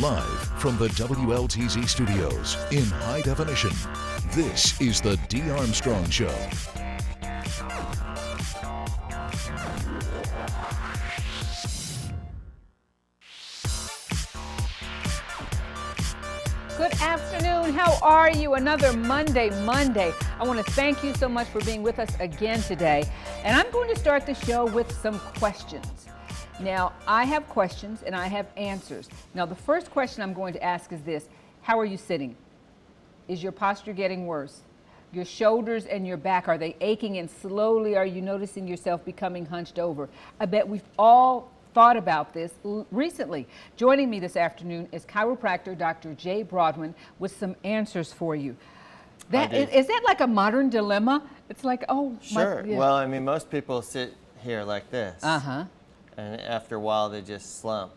Live from the WLTZ studios in high definition, this is the Dee Armstrong Show. Good afternoon. How are you? Another Monday. I want to thank you so much for being with us again today. And I'm going to start the show with some questions. Now, I have questions and I have answers. Now, the first question I'm going to ask is this. How are you sitting? Is your posture getting worse? Your shoulders and your back, are they aching, and slowly are you noticing yourself becoming hunched over? I bet we've all thought about this recently. Joining me this afternoon is chiropractor Dr. Jay Broadwin with some answers for you. Is that like a modern dilemma? It's like, oh, sure. Well, I mean, most people sit here like this. Uh-huh. And after a while, they just slump.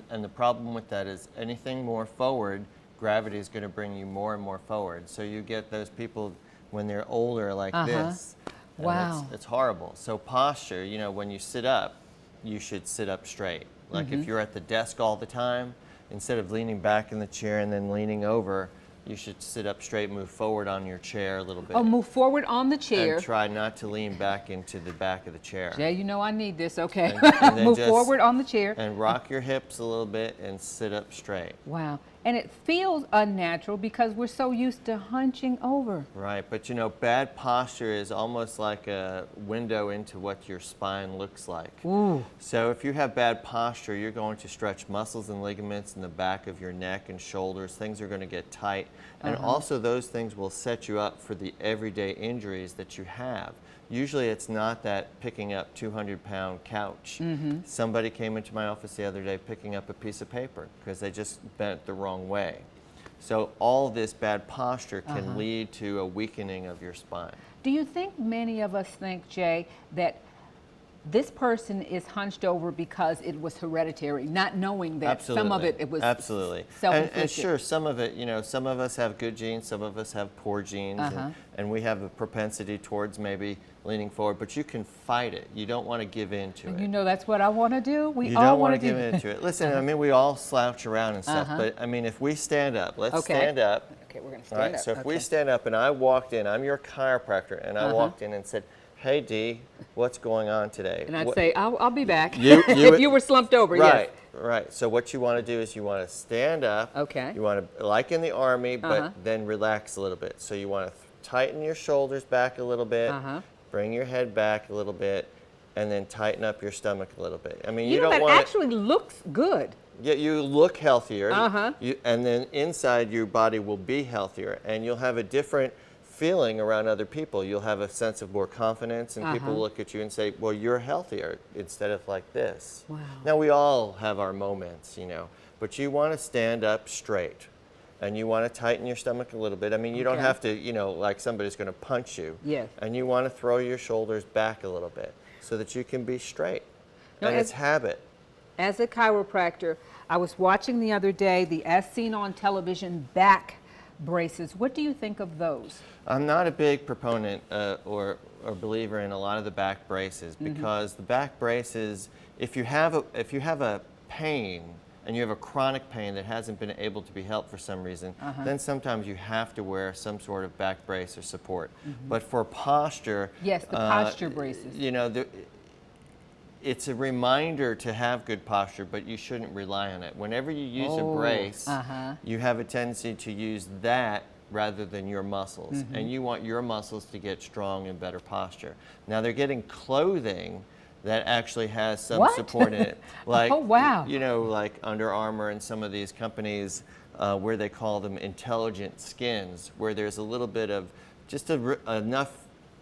And the problem with that is anything more forward, gravity is going to bring you more and more forward. So you get those people when they're older like this. Wow. It's horrible. So posture, you know, when you sit up, you should sit up straight. Like if you're at the desk all the time, instead of leaning back in the chair and then leaning over, you should sit up straight, move forward on your chair a little bit. Oh, move forward on the chair. And try not to lean back into the back of the chair. Jay, you know I need this, okay. And then move forward on the chair. And rock your hips a little bit and sit up straight. Wow. And it feels unnatural because we're so used to hunching over. Right, but you know, bad posture is almost like a window into what your spine looks like. Ooh. So if you have bad posture, you're going to stretch muscles and ligaments in the back of your neck and shoulders. Things are going to get tight. And also those things will set you up for the everyday injuries that you have. Usually it's not that picking up 200-pound couch. Somebody came into my office the other day picking up a piece of paper because they just bent the wrong way. So all this bad posture can lead to a weakening of your spine. Do you think many of us think, Jay, that this person is hunched over because it was hereditary, not knowing that some of it was self-inflicted? And sure, some of it, you know, some of us have good genes, some of us have poor genes, and we have a propensity towards maybe leaning forward, but you can fight it. You don't want to give in to it. You know, that's what I want to do. You don't want to give in to it. Listen, I mean, we all slouch around and stuff, but I mean, if we stand up, let's stand up. Okay, we're going to stand up. So if we stand up and I walked in, I'm your chiropractor, and I walked in and said, "Hey, Dee, what's going on today?" And I'd say, I'll be back. If you were slumped over, yes. Right. So what you want to do is you want to stand up. Okay. You want to, like in the Army, but then relax a little bit. So you want to tighten your shoulders back a little bit, bring your head back a little bit, and then tighten up your stomach a little bit. I mean, you don't want that actually looks good. Yeah, you look healthier. And then inside your body will be healthier, and you'll have a different feeling around other people. You'll have a sense of more confidence, and people look at you and say, well, you're healthier, instead of like this. Wow. Now, we all have our moments, you know, but you want to stand up straight, and you want to tighten your stomach a little bit. I mean, you don't have to, you know, like somebody's going to punch you. Yes. And you want to throw your shoulders back a little bit so that you can be straight. Now, and it's habit. As a chiropractor, I was watching the other day the As Seen on Television back braces. What do you think of those? I'm not a big proponent or believer in a lot of the back braces because the back braces, if you have a pain and you have a chronic pain that hasn't been able to be helped for some reason, then sometimes you have to wear some sort of back brace or support. But for posture, yes, the posture braces. You know, it's a reminder to have good posture, but you shouldn't rely on it. Whenever you use a brace, you have a tendency to use that rather than your muscles. And you want your muscles to get strong and better posture. Now they're getting clothing that actually has some support in it. Like, you know, like Under Armour and some of these companies where they call them intelligent skins, where there's a little bit of just enough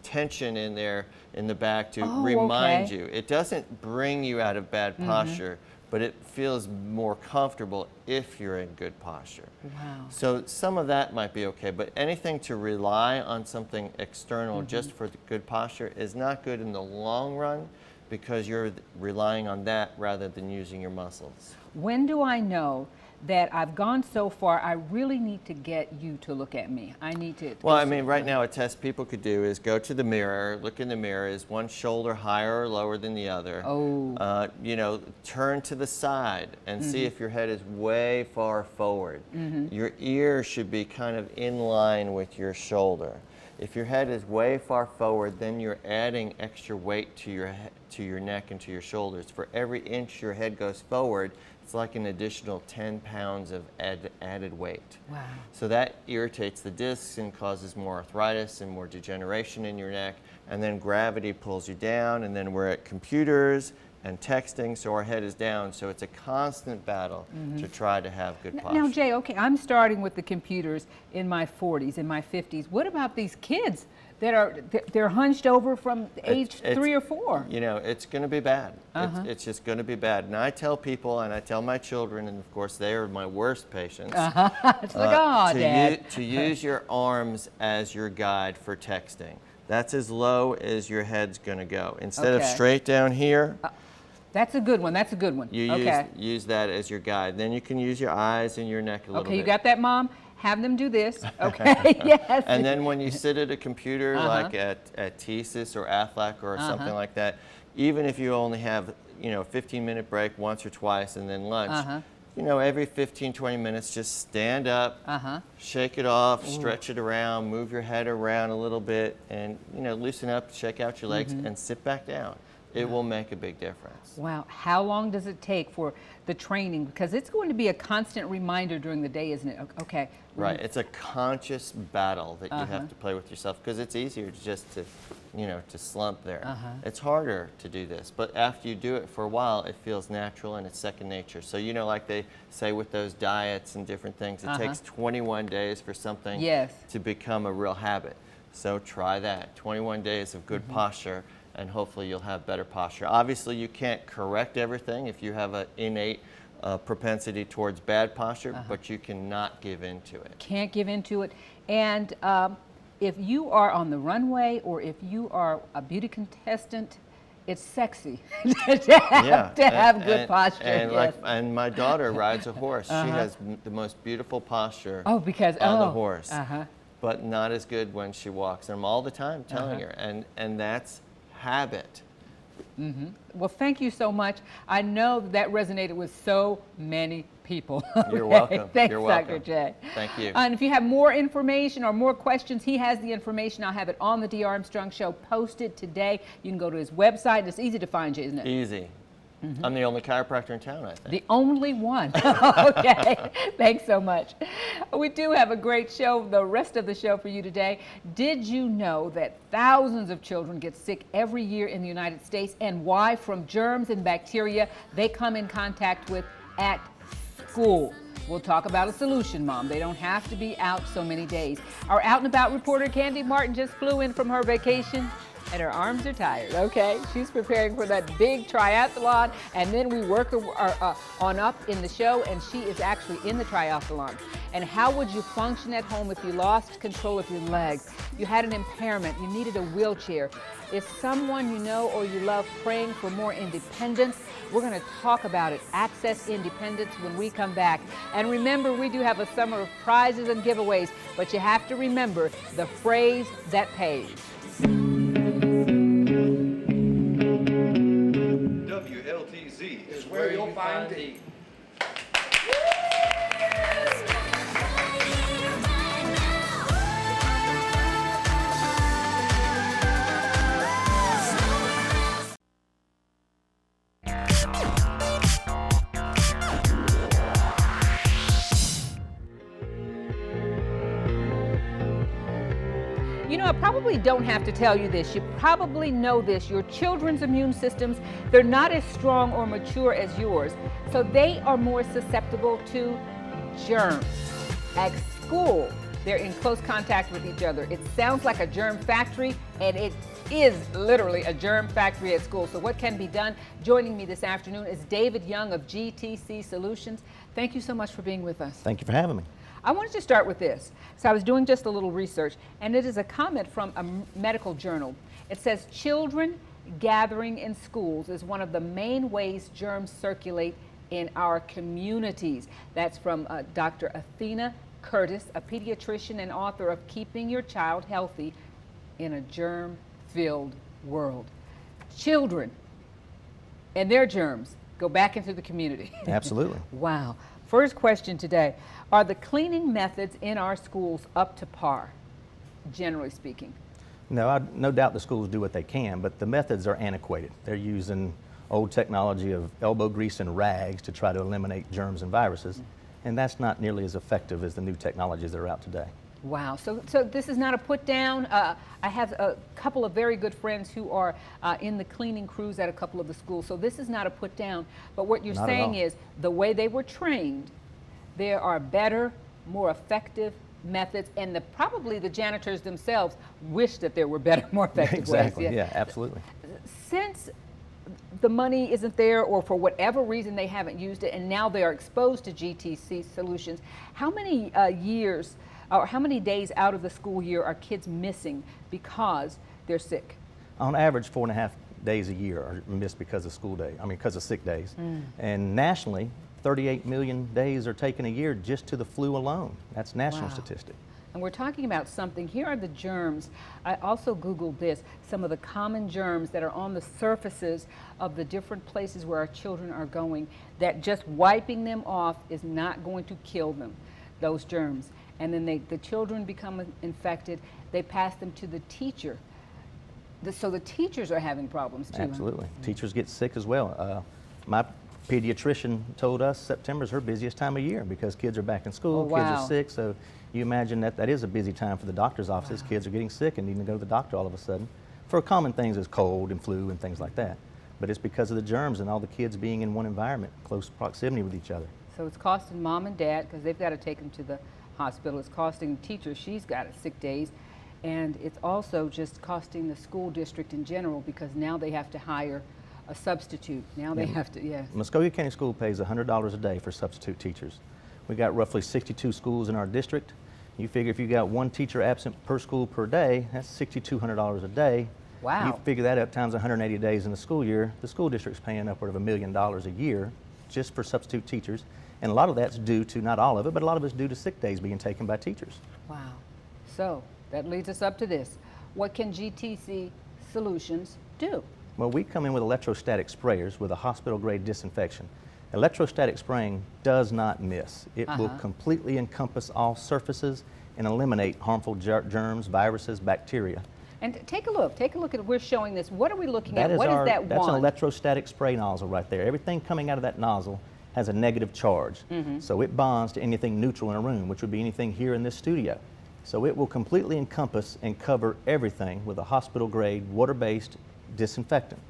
tension in there in the back to remind you. It doesn't bring you out of bad posture, but it feels more comfortable if you're in good posture. Wow. So some of that might be okay, but anything to rely on something external just for the good posture is not good in the long run because you're relying on that rather than using your muscles. When do I know that I've gone so far, I really need to get you to look at me. I need to. Well, I mean, right now a test people could do is go to the mirror, look in the mirror, is one shoulder higher or lower than the other? Oh. You know, turn to the side and see if your head is way far forward. Your ear should be kind of in line with your shoulder. If your head is way far forward, then you're adding extra weight to your neck and to your shoulders. For every inch your head goes forward, it's like an additional 10 pounds of added weight. Wow. So that irritates the discs and causes more arthritis and more degeneration in your neck. And then gravity pulls you down, and then we're at computers and texting, so our head is down. So it's a constant battle to try to have good posture. Now, Jay, okay, I'm starting with the computers in my 40s, in my 50s. What about these kids that are, they're hunched over from age 3 or 4? You know, it's going to be bad. It's just going to be bad. And I tell people, and I tell my children, and of course they are my worst patients, It's like, oh, Dad. to use your arms as your guide for texting. That's as low as your head's going to go. Instead of straight down here, that's a good one. That's a good one. you use that as your guide. Then you can use your eyes and your neck a little bit. Okay, you got that, Mom? Have them do this. Okay, yes. And then when you sit at a computer like at TSYS or AFLAC or something like that, even if you only have, you know, a 15-minute break once or twice and then lunch, you know, every 15, 20 minutes, just stand up, shake it off, stretch it around, move your head around a little bit, and, you know, loosen up, shake out your legs, and sit back down. It will make a big difference. Wow. How long does it take for the training? Because it's going to be a constant reminder during the day, isn't it? Okay. Right. It's a conscious battle that you have to play with yourself, because it's easier just to, you know, to slump there. It's harder to do this, but after you do it for a while, it feels natural and it's second nature. So, you know, like they say with those diets and different things, it takes 21 days for something to become a real habit. So try that. 21 days of good posture, and hopefully you'll have better posture. Obviously, you can't correct everything if you have an innate propensity towards bad posture, but you cannot give in to it. Can't give in to it. And if you are on the runway or if you are a beauty contestant, it's sexy to have good posture. And, and my daughter rides a horse. She has the most beautiful posture on the horse, but not as good when she walks. And I'm all the time telling her, and that's habit. Well, thank you so much. I know that resonated with so many people. You're welcome. Thanks, You're welcome. Dr. J. Thank you. And if you have more information or more questions, he has the information. I'll have it on the D. Armstrong Show posted today. You can go to his website. It's easy to find you, isn't it? Easy. I'm the only chiropractor in town, I think. The only one. Okay. Thanks so much. We do have a great show, the rest of the show for you today. Did you know that thousands of children get sick every year in the United States, and why? From germs and bacteria they come in contact with at school. We'll talk about a solution, Mom. They don't have to be out so many days. Our out and about reporter, Candy Martin, just flew in from her vacation, and her arms are tired, okay? She's preparing for that big triathlon, and then we work on up in the show, and she is actually in the triathlon. And how would you function at home if you lost control of your legs? You had an impairment, you needed a wheelchair. Is someone you know or you love praying for more independence? We're gonna talk about it, Access Independence, when we come back. And remember, we do have a summer of prizes and giveaways, but you have to remember the phrase that pays. WLTZ is where you'll find the You know, I probably don't have to tell you this. You probably know this. Your children's immune systems, they're not as strong or mature as yours. So they are more susceptible to germs. At school, they're in close contact with each other. It sounds like a germ factory, and it is literally a germ factory at school. So what can be done? Joining me this afternoon is David Young of GTC Solutions. Thank you so much for being with us. Thank you for having me. I wanted to start with this. So I was doing just a little research, and it is a comment from a medical journal. It says children gathering in schools is one of the main ways germs circulate in our communities. That's from Dr. Athena Curtis, a pediatrician and author of Keeping Your Child Healthy in a Germ-Filled World. Children and their germs go back into the community. Absolutely. Wow. First question today, are the cleaning methods in our schools up to par, generally speaking? No, no doubt the schools do what they can, but the methods are antiquated. They're using old technology of elbow grease and rags to try to eliminate germs and viruses, and that's not nearly as effective as the new technologies that are out today. Wow, so this is not a put down. I have a couple of very good friends who are in the cleaning crews at a couple of the schools, so this is not a put down. But what you're saying is the way they were trained, there are better, more effective methods, and probably the janitors themselves wish that there were better, more effective Exactly, ways. yeah, absolutely. Since the money isn't there, or for whatever reason they haven't used it, and now they are exposed to GTC solutions, how many years or how many days out of the school year are kids missing because they're sick? On average, 4.5 days a year are missed because of because of sick days. And nationally, 38 million days are taken a year just to the flu alone. That's national statistic. And we're talking about something. Here are the germs. I also Googled this, some of the common germs that are on the surfaces of the different places where our children are going, that just wiping them off is not going to kill them, those germs. And then the children become infected, they pass them to the teacher. So the teachers are having problems too. Absolutely. Teachers get sick as well. My pediatrician told us September is her busiest time of year because kids are back in school, kids are sick, so you imagine that is a busy time for the doctor's offices. Kids are getting sick and needing to go to the doctor all of a sudden for common things as cold and flu and things like that. But it's because of the germs and all the kids being in one environment, close proximity with each other. So it's costing mom and dad, because they've got to take them to the hospital. It's costing the teacher, she's got sick days. And it's also just costing the school district in general, because now they have to hire a substitute. Now they have to, yes. Muskogee County School pays $100 a day for substitute teachers. We got roughly 62 schools in our district. You figure if you got one teacher absent per school per day, that's $6,200 a day. Wow. You figure that up times 180 days in the school year, the school district's paying upward of $1 million a year just for substitute teachers. And a lot of that's due to, not all of it, but a lot of it's due to sick days being taken by teachers. Wow. So that leads us up to this. What can GTC Solutions do? Well, we come in with electrostatic sprayers with a hospital-grade disinfection. Electrostatic spraying does not miss. It will completely encompass all surfaces and eliminate harmful germs, viruses, bacteria. And take a look at, we're showing this. What are we looking at? What is that wand? That's an electrostatic spray nozzle right there. Everything coming out of that nozzle has a negative charge. So it bonds to anything neutral in a room, which would be anything here in this studio. So it will completely encompass and cover everything with a hospital-grade, water-based disinfectant.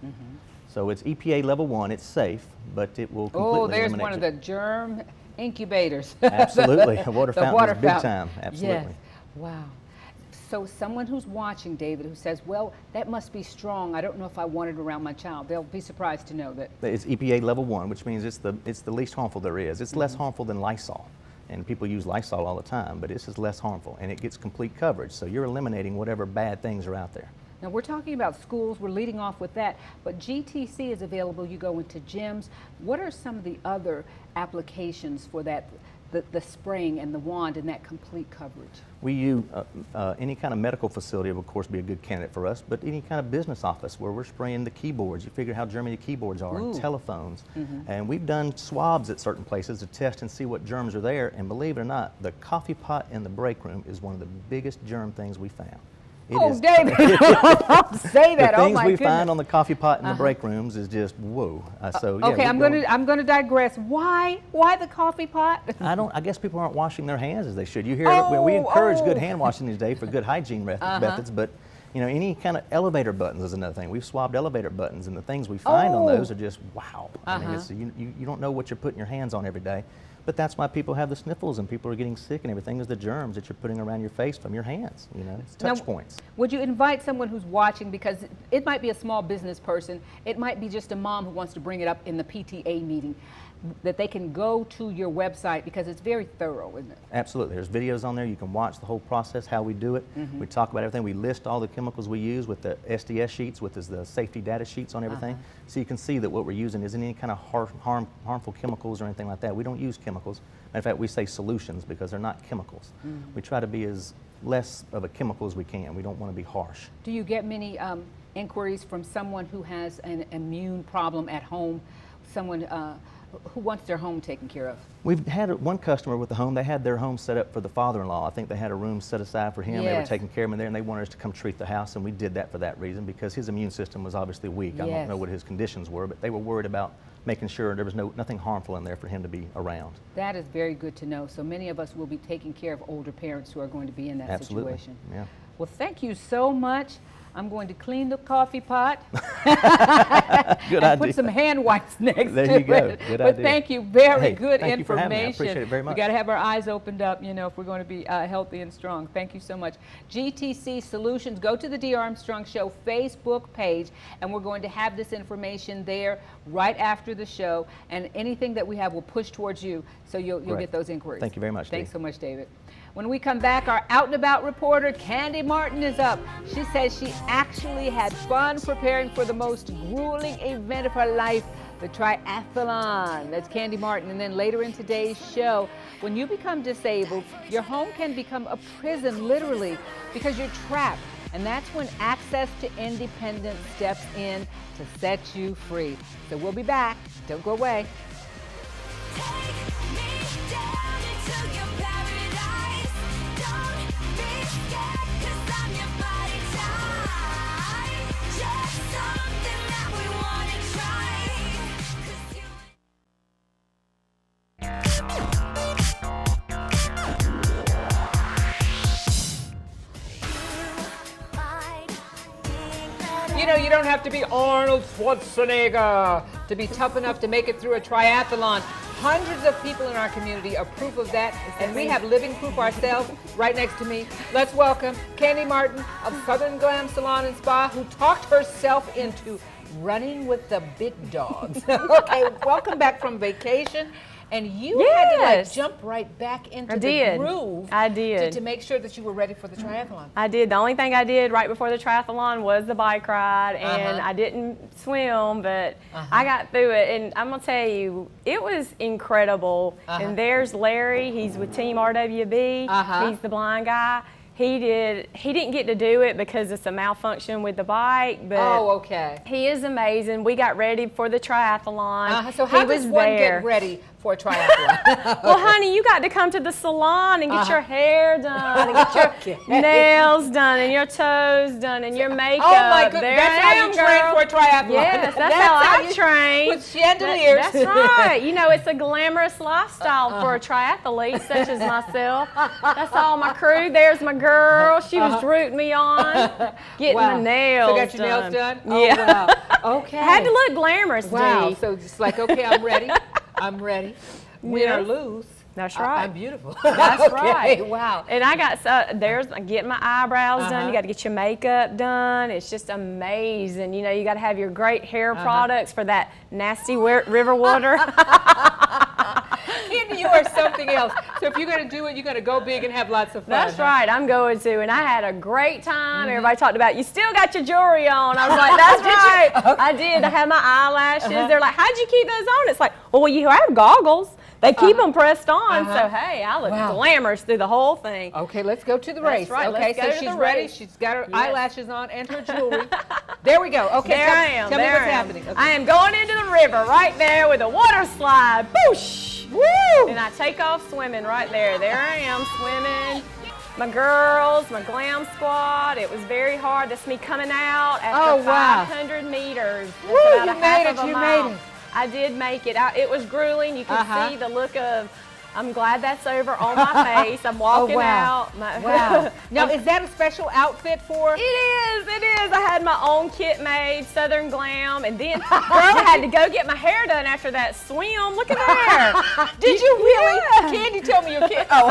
So it's EPA level 1, it's safe, but it will completely eliminate. Oh, there's one of the germ incubators. Absolutely, a water The fountain water is big fountain. time, absolutely. Yes. Wow. So someone who's watching, David, who says, well, that must be strong, I don't know if I want it around my child, they'll be surprised to know that. It's EPA level 1, which means it's the least harmful there is. It's less harmful than Lysol. And people use Lysol all the time, but this is less harmful, and it gets complete coverage. So you're eliminating whatever bad things are out there. Now we're talking about schools, we're leading off with that, but GTC is available, you go into gyms. What are some of the other applications for that, the spraying and the wand and that complete coverage? We use any kind of medical facility will of course be a good candidate for us, but any kind of business office where we're spraying the keyboards. You figure how germy the keyboards are, and telephones. And we've done swabs at certain places to test and see what germs are there, and believe it or not, the coffee pot in the break room is one of the biggest germ things we found. David, don't say that. The things my we goodness. find on the coffee pot in the break rooms is just whoa. So yeah, okay, I'm going to digress. Why the coffee pot? I guess people aren't washing their hands as they should. You hear we encourage good hand washing these days for good hygiene methods, but you know, any kind of elevator buttons is another thing. We've swabbed elevator buttons, and the things we find on those are just wow. I mean, it's, you don't know what you're putting your hands on every day. But that's why people have the sniffles and people are getting sick and everything, is the germs that you're putting around your face from your hands, you know, it's touch points. Would you invite someone who's watching, because it might be a small business person, it might be just a mom who wants to bring it up in the PTA meeting. that they can go to your website, because it's very thorough, isn't it? Absolutely. There's videos on there. You can watch the whole process, how we do it. We talk about everything. We list all the chemicals we use with the SDS sheets, with the safety data sheets on everything. So you can see that what we're using isn't any kind of harmful chemicals or anything like that. We don't use chemicals. Matter of fact, we say solutions because they're not chemicals. We try to be as less of a chemical as we can. We don't want to be harsh. Do you get many inquiries from someone who has an immune problem at home, someone who wants their home taken care of? We've had one customer with the home. They had their home set up for the father-in-law. I think they had a room set aside for him. They were taking care of him there, and they wanted us to come treat the house, and we did that for that reason, because his immune system was obviously weak. I don't know what his conditions were, but they were worried about making sure there was nothing harmful in there for him to be around. That is very good to know. So many of us will be taking care of older parents who are going to be in that situation. Yeah. Well, thank you so much. I'm going to clean the coffee pot. Good and idea. Put some hand wipes next there to you go. it. Good but idea. thank you. Very good thank information. You for having me. I appreciate it very much. We got to have our eyes opened up, you know, if we're going to be healthy and strong. Thank you so much. GTC Solutions. Go to the D. Armstrong Show Facebook page, and we're going to have this information there right after the show. And anything that we have will push towards you, so you'll get those inquiries. Thank you very much. Thanks so much, David. When we come back, our Out and About reporter, Candy Martin, is up. She says she actually had fun preparing for the most grueling event of her life, the triathlon. That's Candy Martin. And then later in today's show, when you become disabled, your home can become a prison, literally, because you're trapped. And that's when Access to Independence steps in to set you free. So we'll be back. Don't go away. You know, you don't have to be Arnold Schwarzenegger to be tough enough to make it through a triathlon. Hundreds of people in our community are proof of that, and we have living proof ourselves right next to me. Let's welcome Candy Martin of Southern Glam Salon and Spa, who talked herself into running with the big dogs. Okay, welcome back from vacation. And you had to like jump right back into the groove. I did. To make sure that you were ready for the triathlon. I did. The only thing I did right before the triathlon was the bike ride, and I didn't swim, but I got through it. And I'm gonna tell you, it was incredible. And there's Larry. He's with Team RWB. He's the blind guy. He didn't get to do it because it's a malfunction with the bike, but he is amazing. We got ready for the triathlon. So how does one get ready for a triathlon? Well, honey, you got to come to the salon and get your hair done, and get your nails done, and your toes done, and your makeup. Oh my goodness, that's how you train for a triathlon. Yes, that's how I train. With chandeliers. That's right. You know, it's a glamorous lifestyle for a triathlete such as myself. That's all my crew. There's my girl. She was rooting me on, getting my nails done. So got your nails done? Yeah. Oh, wow. Okay. I had to look glamorous, Wow. Dee. So just like, okay, I'm ready. I'm ready. Win or lose. That's right. I'm beautiful. That's right. Wow. And I got getting my eyebrows done. You got to get your makeup done. It's just amazing. You know, you got to have your great hair products for that nasty river water. Candy, you are something else. So if you're going to do it, you're going to go big and have lots of fun. That's right. I'm going to. And I had a great time. Everybody talked about, you still got your jewelry on. I was like, that's right. Okay. I did. I had my eyelashes. They're like, how'd you keep those on? It's like, well, you have goggles. They keep them pressed on, so hey, I look glamorous through the whole thing. Okay, let's go to the race. That's right. Okay, let's go so to she's the ready. race. She's got her eyelashes on and her jewelry. There we go. Okay, there I am. Tell me what's happening. Okay. I am going into the river right there with a water slide. Boosh! Woo! And I take off swimming right there. There I am swimming. My girls, my glam squad. It was very hard. That's me coming out after 500 meters. That's Woo, about you made it. You made it. I did make it. It was grueling. You can see the look of, I'm glad that's over on my face. I'm walking out. Wow. Now, is that a special outfit for? It is. It is. I had my own kit made, Southern Glam, and then I had to go get my hair done after that swim. Look at there. Did you really? Yeah. Candy, tell me your kit. Oh,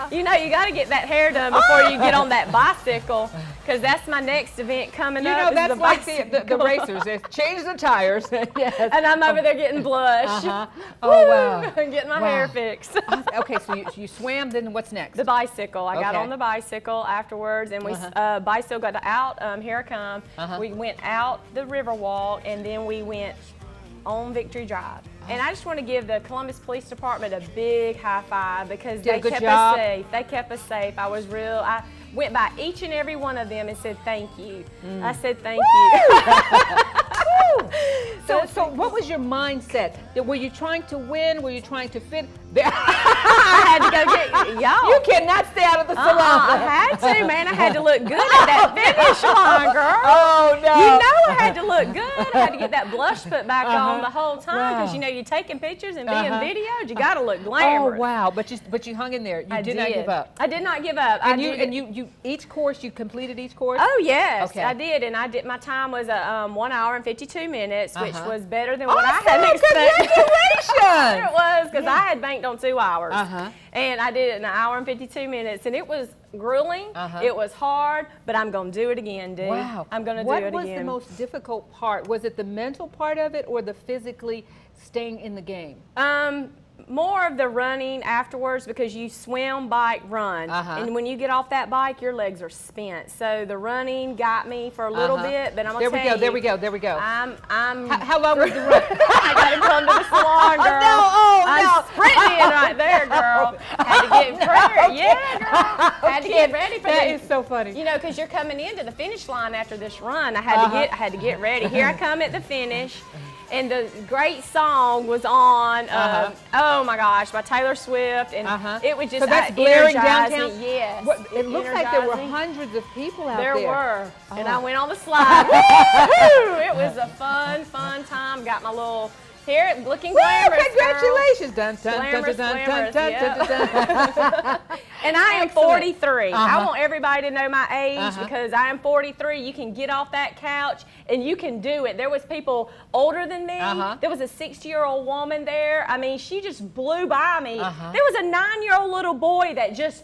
okay. You know, you got to get that hair done before you get on that bicycle, because that's my next event coming You up. know, is that's the like the bicycle. racers. They change the tires. Yes. And I'm over there getting blush. Oh, wow. And getting my hair fixed. Okay, so you swam, then what's next? The bicycle. I got Okay. on the bicycle afterwards, and we bicycle got out. Here I come. We went out the Riverwalk, and then we went on Victory Drive. And I just want to give the Columbus Police Department a big high five because Did a they good kept job. us safe. They kept us safe. I went by each and every one of them and said thank you. I said thank you. So what was your mindset? Were you trying to win? Were you trying to fit? I had to go get y'all. You cannot stay out of the salon. I had to, man. I had to look good at that finish line, girl. Oh, no. You know I had to look good. I had to get that blush put back on the whole time because you know you're taking pictures and being videoed. You got to look Oh, glamorous. wow. But you hung in there. You did not give up. I did not give up. And you each course, you completed each course? Oh yes, Okay. I did, and I did. My time was 1 hour and 52 minutes, which was better than Awesome. what I had expected. Congratulations! It was because I had banked on 2 hours, and I did it in 1 hour and 52 minutes, and it was grueling. It was hard, but I'm gonna do it again, dude. Wow. I'm gonna do it again. What was the most difficult part? Was it the mental part of it or the physically staying in the game? More of the running afterwards because you swim, bike, run. And when you get off that bike, your legs are spent. So the running got me for a little bit, but I'm gonna tell you. There we go. I'm How long was the run? I gotta come to the salon, girl. I'm sprinting right there, girl. Had to get ready. Yeah, girl. Had to get ready for That this. is so funny. You know, because you're coming into the finish line after this run. I had to get ready. Here I come at the finish. And the great song was on, oh my gosh, by Taylor Swift, and it was just So that's blaring energizing. downtown? Yes. It looks like there were energizing. hundreds of people out There there. were, and I went on the slide. Woo! It was a fun time. Got my little hair looking glamorous. Congratulations! Dun, dun, dun, Glamorous, dun, dun, glamorous, dun, dun, dun, dun. And I am Excellent. 43. I want everybody to know my age because I am 43. You can get off that couch and you can do it. There was people older than me. There was a 60-year-old woman there. I mean, she just blew by me. There was a 9-year-old little boy that just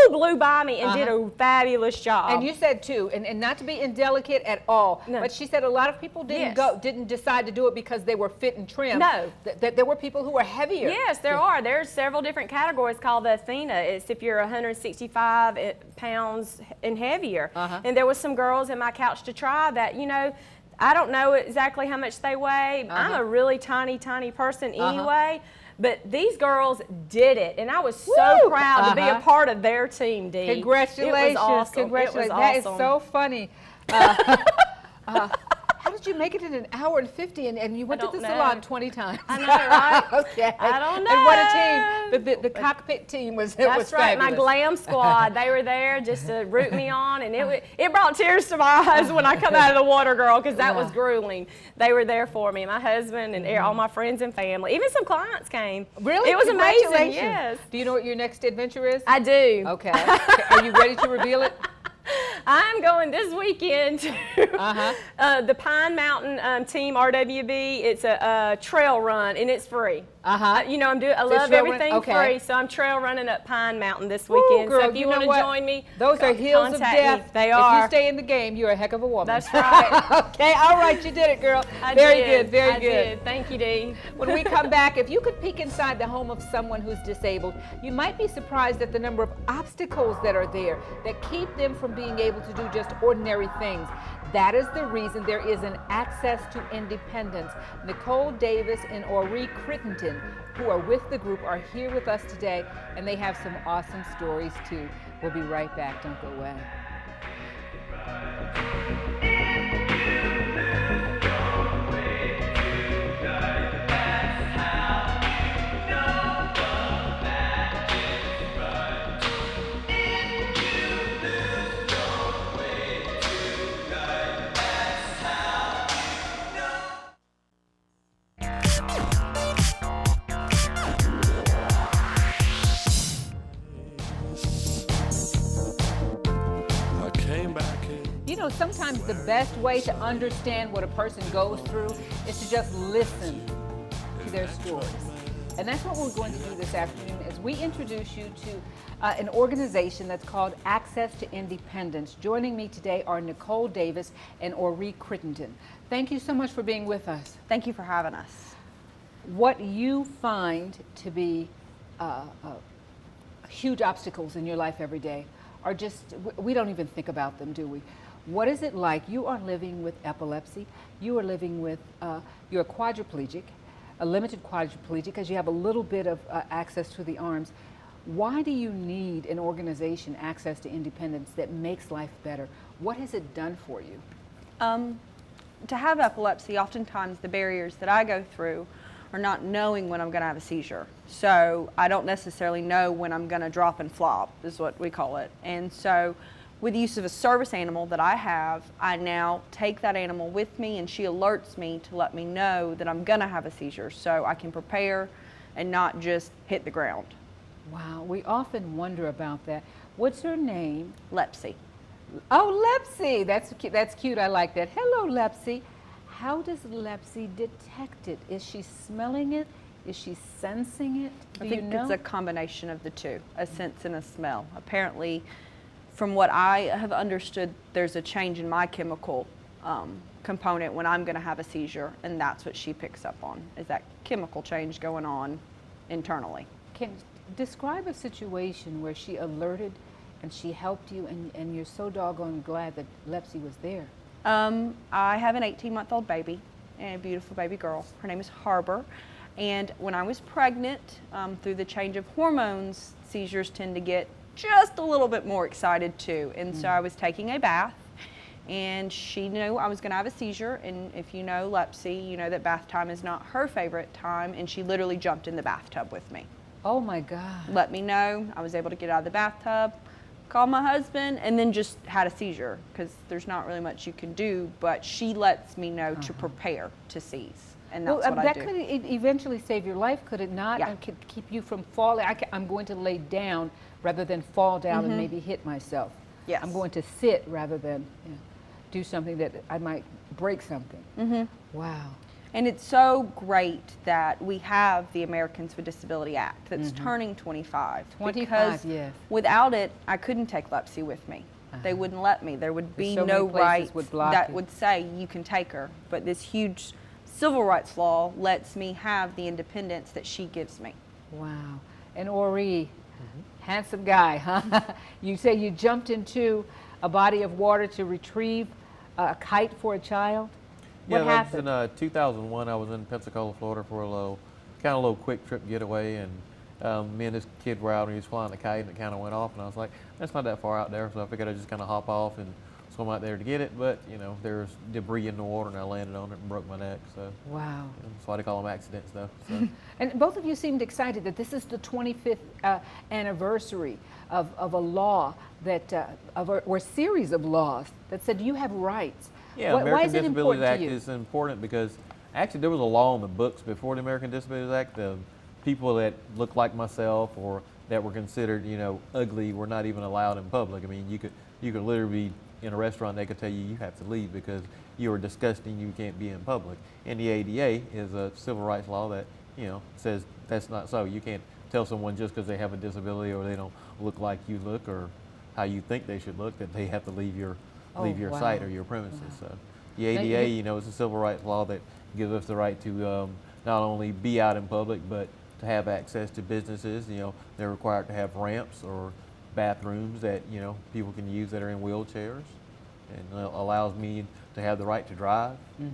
blew by me and did a fabulous job. And you said too, and not to be indelicate at all, but she said a lot of people didn't decide to do it because they were fit and trim. No. That there were people who were heavier. Yes, there are. There's several different categories called the Athena. It's if you're 165 pounds and heavier. And there was some girls in my couch to try that, you know, I don't know exactly how much they weigh. I'm a really tiny person anyway. But these girls did it, and I was so proud to be a part of their team, Dee. Congratulations. It was awesome. Congratulations. It was That is awesome. so funny. How did you make it in 1 hour and 50 and you went to the don't salon know. 20 times? I know, right? Okay. I don't And what a know. team. The cockpit team was That's right, my fabulous. glam squad. They were there just to root me on, and it brought tears to my eyes when I come out of the water, girl, because that was grueling. They were there for me, my husband and all my friends and family. Even some clients came. Really? It was amazing, Congratulations. yes. Do you know what your next adventure is? I do. Okay. Are you ready to reveal it? I'm going this weekend to the Pine Mountain Team RWB. It's a trail run, and it's free. You know, I love trail run? everything Okay. free, so I'm trail running up Pine Mountain this weekend. Girl, so if you know want to what? join me, those are hills of contact me. death. They If are. you stay in the game, you're a heck of a woman. That's right. Okay, all right, you did it, girl. I Very did. good, very I good. did. Thank you, Dee. When we come back, if you could peek inside the home of someone who's disabled, you might be surprised at the number of obstacles that are there that keep them from being able to do just ordinary things. That is the reason there is an Access to Independence. Nicole Davis and Ori Crittenton, who are with the group, are here with us today, and they have some awesome stories too. We'll be right back. Don't go away. You know, sometimes the best way to understand what a person goes through is to just listen to their stories. And that's what we're going to do this afternoon as we introduce you to an organization that's called Access to Independence. Joining me today are Nicole Davis and Ori Crittenden. Thank you so much for being with us. Thank you for having us. What you find to be huge obstacles in your life every day are just, we don't even think about them, do we? What is it like? You are living with epilepsy. You are living with, you're a quadriplegic, a limited quadriplegic, because you have a little bit of access to the arms. Why do you need an organization, Access to Independence, that makes life better? What has it done for you? To have epilepsy, oftentimes the barriers that I go through are not knowing when I'm going to have a seizure. So I don't necessarily know when I'm going to drop and flop, is what we call it. And so with the use of a service animal that I have, I now take that animal with me and she alerts me to let me know that I'm going to have a seizure so I can prepare and not just hit the ground. Wow, we often wonder about that. What's her name? Lepsy. Oh, Lepsy, that's cute, I like that. Hello, Lepsy. How does Lepsy detect it? Is she smelling it? Is she sensing it? I think it's a combination of the two, a sense and a smell. Apparently, from what I have understood, there's a change in my chemical component when I'm going to have a seizure, and that's what she picks up on, is that chemical change going on internally. Can describe a situation where she alerted and she helped you, and you're so doggone glad that Lepsy was there. I have an 18-month-old baby, and a beautiful baby girl. Her name is Harbor. And when I was pregnant, through the change of hormones, seizures tend to get just a little bit more excited too. And so I was taking a bath, and she knew I was going to have a seizure. And if you know Lepsy, you know that bath time is not her favorite time, and she literally jumped in the bathtub with me. Oh my God. Let me know. I was able to get out of the bathtub, called my husband, and then just had a seizure because there's not really much you can do, but she lets me know to prepare to seize, and that's what I do. That could eventually save your life, could it not? Yeah. And could keep you from falling. I'm going to lay down rather than fall down and maybe hit myself. Yes. I'm going to sit rather than do something that I might break something. Wow. And it's so great that we have the Americans with Disability Act that's turning 25. 25, because yes. without it, I couldn't take Lepsy with me. They wouldn't let me. There would be so no many places right would block that you. would say you can take her. But this huge civil rights law lets me have the independence that she gives me. Wow. And Ori, handsome guy, huh? You say you jumped into a body of water to retrieve a kite for a child? What happened? That was in 2001. I was in Pensacola, Florida for a little quick trip getaway, and me and this kid were out and he was flying a kite and it kind of went off, and I was like, that's not that far out there, so I figured I'd just kind of hop off and swim out there to get it, but you know, there's debris in the water and I landed on it and broke my neck, so. Wow. That's why they call them accidents though. So. And both of you seemed excited that this is the 25th anniversary of a law that, or a series of laws that said you have rights. Yeah, Why American is it Disabilities important Act to you? is important because actually there was a law in the books before the American Disabilities Act. The people that looked like myself or that were considered, you know, ugly were not even allowed in public. I mean, you could literally be in a restaurant, they could tell you have to leave because you are disgusting, you can't be in public. And the ADA is a civil rights law that, you know, says that's not so. You can't tell someone just because they have a disability or they don't look like you look or how you think they should look that they have to leave your wow. site or your premises. Wow. So the ADA, you know, is a civil rights law that gives us the right to not only be out in public, but to have access to businesses. You know, they're required to have ramps or bathrooms that, you know, people can use that are in wheelchairs, and allows me to have the right to drive. Yes.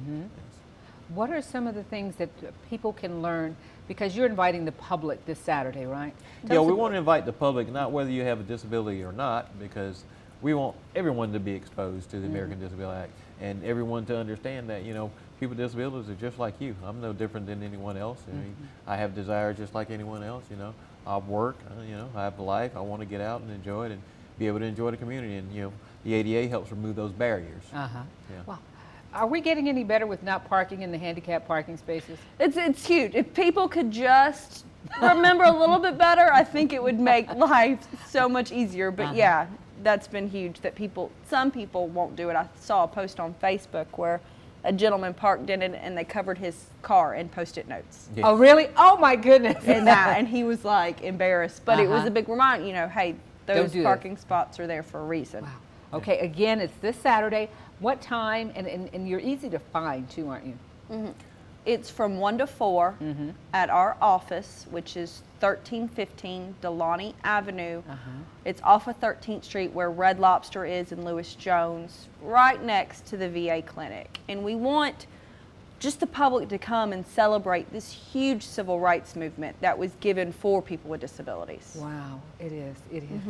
What are some of the things that people can learn? Because you're inviting the public this Saturday, right? Yeah, we want to invite the public, not whether you have a disability or not, because we want everyone to be exposed to the American Disability Act and everyone to understand that, you know, people with disabilities are just like you. I'm no different than anyone else. I mean, I have desires just like anyone else, you know. I work, you know, I have a life. I want to get out and enjoy it and be able to enjoy the community. And, you know, the ADA helps remove those barriers. Yeah. Wow. Are we getting any better with not parking in the handicapped parking spaces? It's huge. If people could just remember a little bit better, I think it would make life so much easier. But yeah, that's been huge that some people won't do it. I saw a post on Facebook where a gentleman parked in it and they covered his car in Post-it notes. Yeah. Oh, really? Oh, my goodness. And he was like embarrassed, but it was Uh-huh. a big reminder, you know, hey, Don't those do that. parking spots are there for a reason. Wow. Okay, again, it's this Saturday. What time? And you're easy to find, too, aren't you? It's from 1 to 4 at our office, which is 1315 Delaney Avenue. It's off of 13th Street where Red Lobster is in Lewis Jones, right next to the VA clinic. And we want just the public to come and celebrate this huge civil rights movement that was given for people with disabilities. Wow, it is. It is.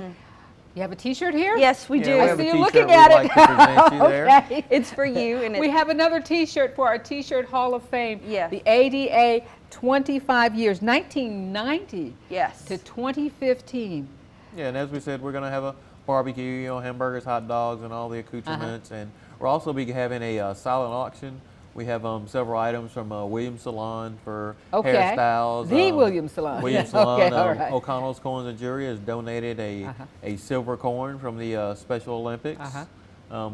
You have a T-shirt here? Yes, we Yeah, do. we I have a see you t-shirt looking we'd at like it. to present you there. Okay. It's for you, and We have another T-shirt for our T-shirt Hall of Fame. Yeah. The ADA 25 years, 1990 yes. to 2015. Yeah, and as we said, we're going to have a barbecue, you know, hamburgers, hot dogs, and all the accoutrements. And we'll also be having a silent auction. We have several items from Williams Salon for hairstyles. The Williams Salon. Williams Salon. Okay, all right. O'Connell's Coins and Jewelry has donated a silver coin from the Special Olympics.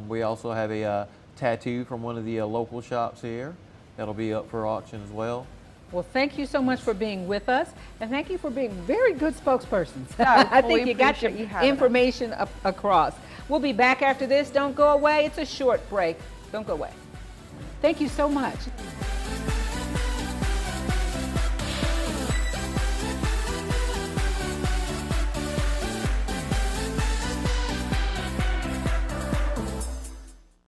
We also have a tattoo from one of the local shops here. That'll be up for auction as well. Well, thank you so much for being with us, and thank you for being very good spokespersons. No, I well, think we you got your appreciate you having us. information across. We'll be back after this. Don't go away. It's a short break. Don't go away. Thank you so much.